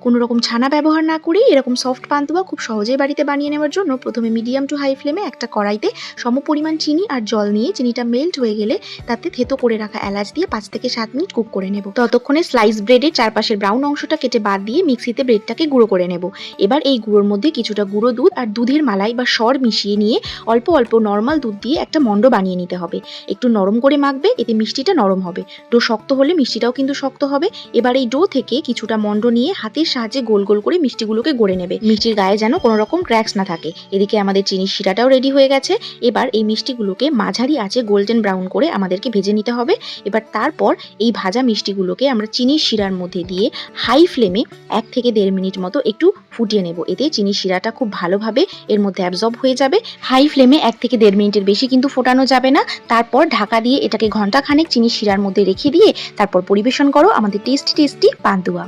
কোনো রকম ছানা ব্যবহার না করে এরকম সফট পান্তুয়া খুব সহজেই বাড়িতে বানিয়ে নেওয়ার জন্য প্রথমে মিডিয়াম টু হাই ফ্লেমে একটা কড়াইতে সমপরিমাণ চিনি আর জল নিয়ে চিনিটা মেল্ট হয়ে গেলে তাতে থেতো করে রাখা এলাচ দিয়ে 5 থেকে 7 মিনিট কুক করে নেব। ততক্ষণে স্লাইস ব্রেডের চারপাশের ব্রাউন অংশটা কেটে বাদ দিয়ে মিক্সিতে ব্রেডটাকে গুঁড়ো করে নেব। এবার এই গুঁড়োর মধ্যে কিছুটা গুঁড়ো দুধ আর দুধের মালাই বা সর মিশিয়ে নিয়ে অল্প অল্প নর্মাল দুধ দিয়ে একটা মন্ড বানিয়ে নিতে হবে। একটু নরম করে মাখবে, এতে মিষ্টিটা নরম হবে। ডো শক্ত হলে মিষ্টিটাও কিন্তু শক্ত হবে। এবার এই ডো থেকে কিছুটা মন্ড নিয়ে হাতের সাহায্যে গোল গোল করে মিষ্টিগুলোকে গড়ে নেবে। মিষ্টির গায়ে যেন কোনো রকম ক্র্যাকস না থাকে। এদিকে আমাদের চিনির শিরাটাও রেডি হয়ে গেছে। এবার এই মিষ্টিগুলোকে মাঝারি আঁচে গোল্ডেন ব্রাউন করে আমাদেরকে ভেজে নিতে হবে। এবার তারপর এই ভাজা মিষ্টিগুলোকে আমরা চিনির শিরার মধ্যে দিয়ে হাই ফ্লেমে 1 থেকে 1.5 মিনিট মতো একটু ফুটিয়ে নেব। এতে চিনির শিরাটা খুব ভালোভাবে এর মধ্যে অ্যাবজর্ব হয়ে যাবে। হাই ফ্লেমে 1 থেকে 1.5 মিনিটের বেশি কিন্তু ফোটানো যাবে না। তারপর ঢাকা দিয়ে এটাকে ঘন্টাখানেক চিনির শিরার মধ্যে রেখে দিয়ে তারপর পরিবেশন করো আমাদের টেস্টি টেস্টি পান্তুয়া।